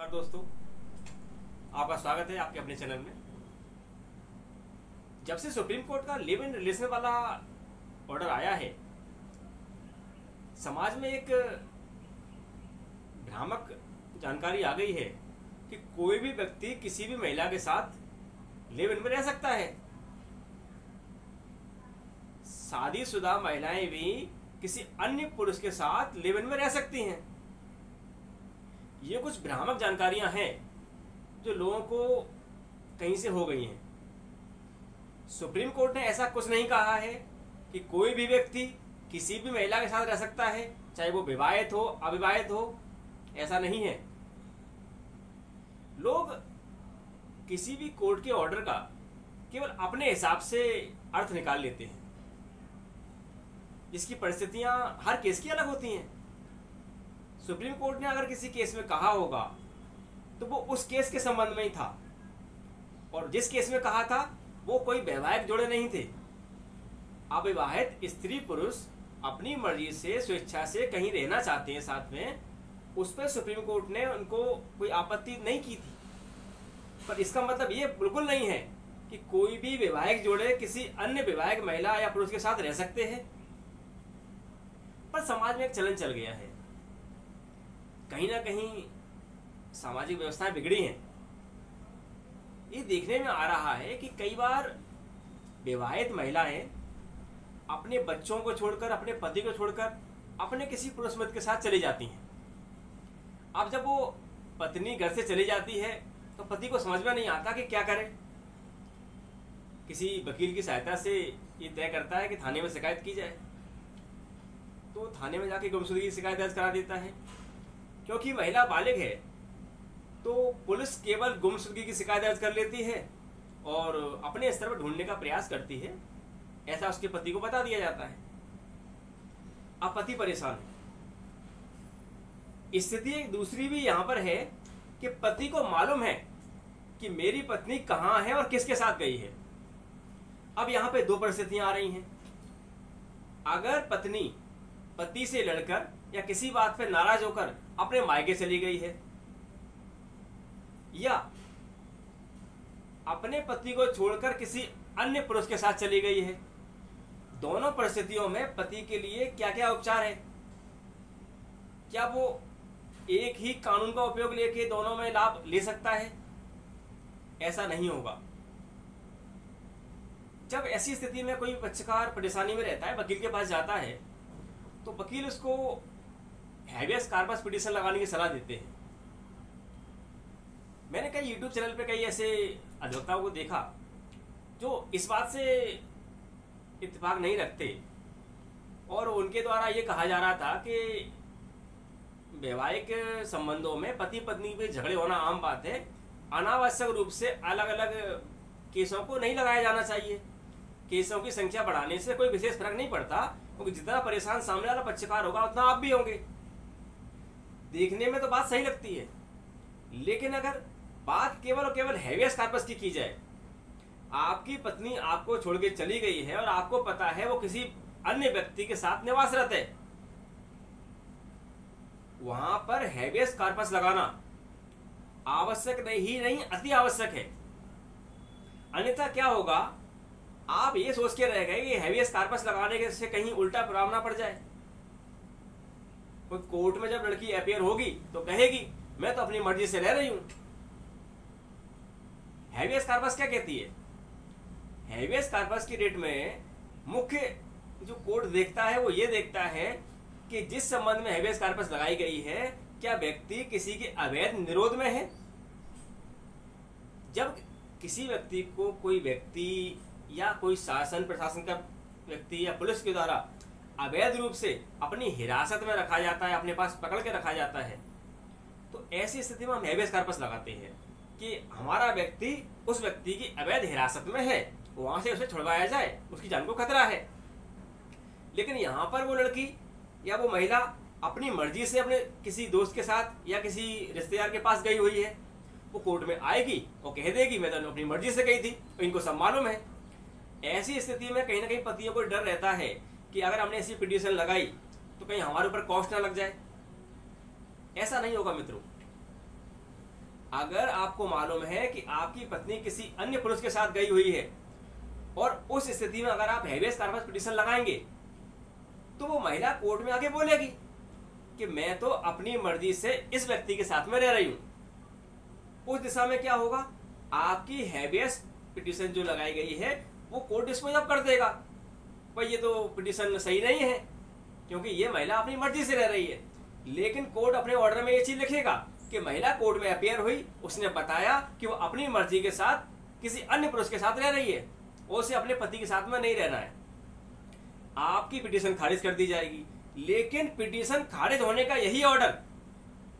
नमस्कार दोस्तों, आपका स्वागत है आपके अपने चैनल में। जब से सुप्रीम कोर्ट का लिव इन रिलेशन वाला ऑर्डर आया है, समाज में एक भ्रामक जानकारी आ गई है कि कोई भी व्यक्ति किसी भी महिला के साथ लिव इन में रह सकता है। शादीशुदा महिलाएं भी किसी अन्य पुरुष के साथ लिव इन में रह सकती हैं। ये कुछ भ्रामक जानकारियां हैं जो लोगों को कहीं से हो गई हैं। सुप्रीम कोर्ट ने ऐसा कुछ नहीं कहा है कि कोई भी व्यक्ति किसी भी महिला के साथ रह सकता है, चाहे वो विवाहित हो अविवाहित हो। ऐसा नहीं है। लोग किसी भी कोर्ट के ऑर्डर का केवल अपने हिसाब से अर्थ निकाल लेते हैं। इसकी परिस्थितियां हर केस की अलग होती हैं। सुप्रीम कोर्ट ने अगर किसी केस में कहा होगा तो वो उस केस के संबंध में ही था, और जिस केस में कहा था वो कोई वैवाहिक जोड़े नहीं थे। अविवाहित स्त्री पुरुष अपनी मर्जी से स्वेच्छा से कहीं रहना चाहते हैं साथ में, उस पर सुप्रीम कोर्ट ने उनको कोई आपत्ति नहीं की थी। पर इसका मतलब ये बिल्कुल नहीं है कि कोई भी वैवाहिक जोड़े किसी अन्य वैवाहिक महिला या पुरुष के साथ रह सकते हैं। पर समाज में एक चलन चल गया है, कहीं ना कहीं सामाजिक व्यवस्थाएं बिगड़ी हैं। ये देखने में आ रहा है कि कई बार विवाहित महिलाएं अपने बच्चों को छोड़कर, अपने पति को छोड़कर अपने किसी पुरुष मित्र के साथ चली जाती हैं। अब जब वो पत्नी घर से चली जाती है तो पति को समझ में नहीं आता कि क्या करे। किसी वकील की सहायता से ये तय करता है कि थाने में शिकायत की जाए, तो थाने में जाके गुमशुदगी की शिकायत दर्ज करा देता है। क्योंकि महिला बालिग है तो पुलिस केवल गुमशुदगी की शिकायत दर्ज कर लेती है और अपने स्तर पर ढूंढने का प्रयास करती है। ऐसा उसके पति को बता दिया जाता है। अब पति परेशान है। स्थिति एक दूसरी भी यहां पर है कि पति को मालूम है कि मेरी पत्नी कहां है और किसके साथ गई है। अब यहां पे दो परिस्थितियां आ रही हैं। अगर पत्नी पति से लड़कर या किसी बात पे नाराज होकर अपने मायके चली गई है, या अपने पति को छोड़कर किसी अन्य पुरुष के साथ चली गई है, दोनों परिस्थितियों में पति के लिए क्या क्या उपचार है? क्या वो एक ही कानून का उपयोग लेके दोनों में लाभ ले सकता है? ऐसा नहीं होगा। जब ऐसी स्थिति में कोई पक्षकार परेशानी में रहता है, वकील के पास जाता है, तो वकील उसको हैबियस कॉर्पस पिटीशन लगाने की सलाह देते हैं। मैंने कई यूट्यूब चैनल पे कई ऐसे अधिवक्ताओं को देखा जो इस बात से इत्तेफाक नहीं रखते, और उनके द्वारा ये कहा जा रहा था कि वैवाहिक संबंधों में पति पत्नी में झगड़े होना आम बात है, अनावश्यक रूप से अलग अलग केसों को नहीं लगाया जाना चाहिए। केसों की संख्या बढ़ाने से कोई विशेष फर्क नहीं पड़ता, क्योंकि जितना परेशान सामने वाला पक्षकार होगा उतना आप भी होंगे। देखने में तो बात सही लगती है, लेकिन अगर बात केवल और केवल हैबियस कॉर्पस की जाए, आपकी पत्नी आपको छोड़ के चली गई है और आपको पता है वो किसी अन्य व्यक्ति के साथ निवासरत है, वहां पर हैबियस कॉर्पस लगाना आवश्यक नहीं अति आवश्यक है। अन्यथा क्या होगा, आप ये सोच के रह गए कि हैबियस कॉर्पस लगाने से कहीं उल्टा परिणाम ना पड़ जाए। कोई कोर्ट में जब लड़की अपीयर होगी तो कहेगी मैं तो अपनी मर्जी से रह रही हूं। हैबियस कॉर्पस क्या कहती है? हैबियस कॉर्पस की रेट में मुख्य जो कोर्ट देखता है वो ये देखता है कि जिस संबंध में हैबियस कॉर्पस लगाई गई है, क्या व्यक्ति किसी के अवैध निरोध में है। जब किसी व्यक्ति को कोई व्यक्ति या कोई शासन प्रशासन का व्यक्ति या पुलिस के द्वारा अवैध रूप से अपनी हिरासत में रखा जाता है, अपने पास पकड़ के रखा जाता है, तो ऐसी स्थिति में हम हैबियस कॉर्पस लगाते हैं कि हमारा व्यक्ति उस व्यक्ति की अवैध हिरासत में है, वहां से उसे छुड़वाया जाए, उसकी जान को खतरा है। लेकिन यहाँ पर वो लड़की या वो महिला अपनी मर्जी से अपने किसी दोस्त के साथ या किसी रिश्तेदार के पास गई हुई है, वो कोर्ट में आएगी और कह देगी मैं तो अपनी मर्जी से गई थी, तो इनको सब मालूम है। ऐसी स्थिति में कहीं ना कहीं पतियों को डर रहता है कि अगर हमने ऐसी पिटीशन लगाई तो कहीं हमारे ऊपर कॉस्ट ना लग जाए। ऐसा नहीं होगा मित्रों। अगर आपको मालूम है कि आपकी पत्नी किसी अन्य पुरुष के साथ गई हुई है और उस स्थिति में अगर आप हेबियस कॉर्पस पिटीशन लगाएंगे तो वो महिला कोर्ट में आके बोलेगी कि मैं तो अपनी मर्जी से इस व्यक्ति के साथ में रह रही हूं। उस दिशा में क्या होगा, आपकी हेबियस पिटीशन जो लगाई गई है वो कोर्ट डिस्पोज ऑफ कर देगा, भाई ये तो पिटीशन सही नहीं है क्योंकि ये महिला अपनी मर्जी से रह रही है। लेकिन कोर्ट अपने ऑर्डर में ये चीज लिखेगा कि महिला कोर्ट में अपियर हुई, उसने बताया कि वो अपनी मर्जी के साथ किसी अन्य पुरुष के साथ रह रही है, उसे अपने पति के साथ में नहीं रहना है। आपकी पिटीशन खारिज कर दी जाएगी। लेकिन पिटीशन खारिज होने का यही ऑर्डर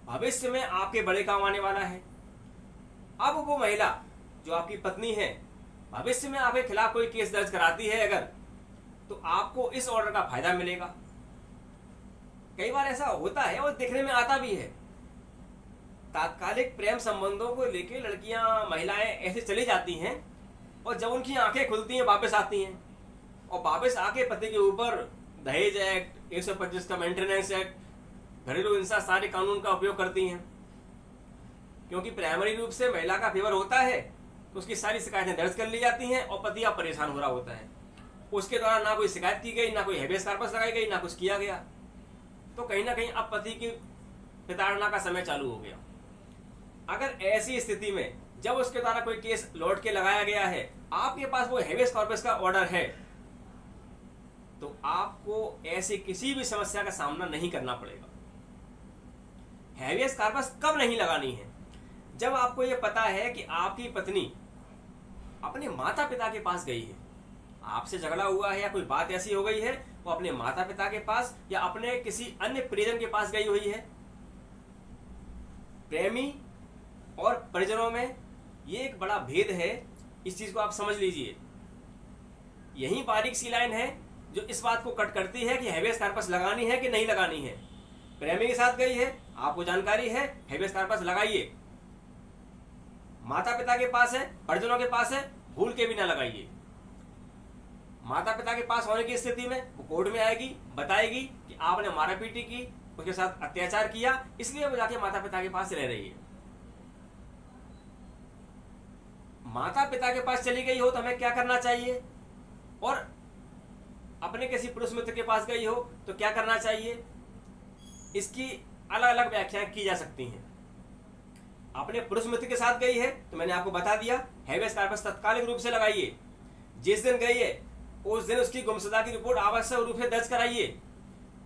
भविष्य में आपके बड़े काम आने वाला है। अब वो महिला जो आपकी पत्नी है भविष्य में आपके खिलाफ कोई केस दर्ज कराती है अगर, तो आपको इस ऑर्डर का फायदा मिलेगा। कई बार ऐसा होता है और देखने में आता भी है, तात्कालिक प्रेम संबंधों को लेकर लड़कियां महिलाएं ऐसे चली जाती हैं और जब उनकी आंखें खुलती हैं वापस आती हैं और वापस आके पति के ऊपर दहेज एक्ट, 125 का मेंटेनेंस एक्ट, घरेलू हिंसा सारे कानून का उपयोग करती हैं। क्योंकि प्राइमरी रूप से महिला का फेवर होता है तो उसकी सारी शिकायतें दर्ज कर ली जाती हैं और पति अब परेशान हो रहा होता है। उसके द्वारा ना कोई शिकायत की गई, ना कोई हेबियस कॉर्पस लगाई गई, ना कुछ किया गया। तो कहीं ना कहीं अब पति की प्रताड़ना का समय चालू हो गया। अगर ऐसी स्थिति में जब उसके द्वारा कोई केस लौट के लगाया गया है, आपके पास वो हेबियस कॉर्पस का ऑर्डर है, तो आपको ऐसी किसी भी समस्या का सामना नहीं करना पड़ेगा। हेबियस कॉर्पस कब नहीं लगानी है, जब आपको यह पता है कि आपकी पत्नी अपने माता पिता के पास गई है, आपसे झगड़ा हुआ है या कोई बात ऐसी हो गई है, वो अपने माता पिता के पास या अपने किसी अन्य परिजन के पास गई हुई है। प्रेमी और परिजनों में ये एक बड़ा भेद है, इस चीज को आप समझ लीजिए। यही बारीक सी लाइन है जो इस बात को कट करती है कि हेबियस कॉर्पस लगानी है कि नहीं लगानी है। प्रेमी के साथ गई है, आपको जानकारी है, हेबियस कॉर्पस लगाइए। माता पिता के पास है, परिजनों के पास है, भूल के भी ना लगाइए। माता पिता के पास होने की स्थिति में वो कोर्ट में आएगी, बताएगी कि आपने मारा पीटी की, उसके साथ अत्याचार किया, इसलिए वो जाके माता पिता के पास रह रही है। माता पिता के पास चली गई हो तो हमें क्या करना चाहिए, और अपने किसी पुरुष मित्र के पास गई हो तो क्या करना चाहिए, इसकी अलग अलग व्याख्याएं की जा सकती हैं। अपने पुरुष मित्र के साथ गई है तो मैंने आपको बता दिया, हेबियस कॉर्पस तत्कालिक रूप से लगाइए। जिस दिन गई है उस दिन उसकी गुमशुदा की रिपोर्ट आवश्यक रूप से दर्ज कराइए।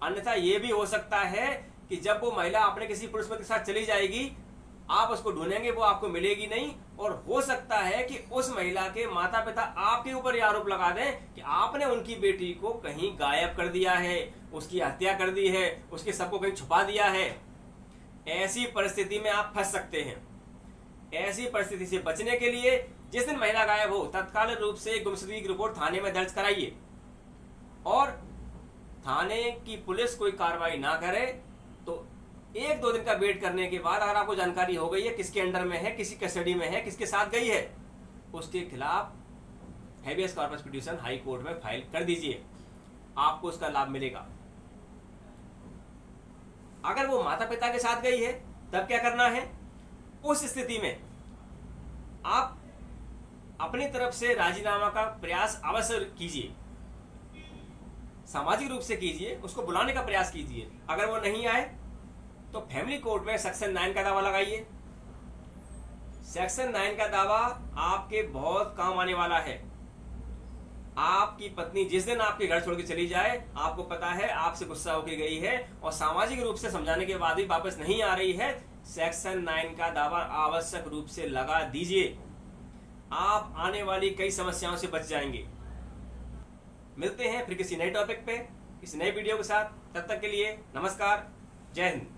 अन्यथा यह भी हो सकता है कि जब वो महिला अपने किसी पुरुष मित्र के साथ चली जाएगी, आप उसको ढूंढेंगे, वो आपको मिलेगी नहीं, और हो सकता है कि उस महिला के माता पिता आपके ऊपर यह आरोप लगा दें कि आपने उनकी बेटी को कहीं गायब कर दिया है, उसकी हत्या कर दी है, उसके सबको कहीं छुपा दिया है। ऐसी परिस्थिति में आप फंस सकते हैं। ऐसी परिस्थिति से बचने के लिए जिस दिन महिला गायब हो तत्काल रूप से गुमशुदगी की रिपोर्ट थाने में दर्ज कराइए, और थाने की पुलिस कोई कार्रवाई ना करे तो 1-2 दिन का वेट करने के बाद अगर आपको जानकारी हो गई है किसके अंडर में है, किसी कस्टडी में है, किसके साथ गई है, उसके खिलाफ habeas corpus petition high court में फाइल कर दीजिए, आपको उसका लाभ मिलेगा। अगर वो माता पिता के साथ गई है तब क्या करना है, उस स्थिति में आप अपनी तरफ से राजीनामा का प्रयास अवश्य कीजिए, सामाजिक रूप से कीजिए, उसको बुलाने का प्रयास कीजिए। अगर वो नहीं आए तो फैमिली कोर्ट में सेक्शन 9 का दावा लगाइए। सेक्शन 9 का दावा आपके बहुत काम आने वाला है। आपकी पत्नी जिस दिन आपके घर छोड़ के चली जाए, आपको पता है आपसे गुस्सा होकर गई है और सामाजिक रूप से समझाने के बाद भी वापस नहीं आ रही है, सेक्शन 9 का दावा आवश्यक रूप से लगा दीजिए। आप आने वाली कई समस्याओं से बच जाएंगे। मिलते हैं फिर किसी नए टॉपिक पे, किसी नए वीडियो के साथ। तब तक के लिए नमस्कार, जय हिंद।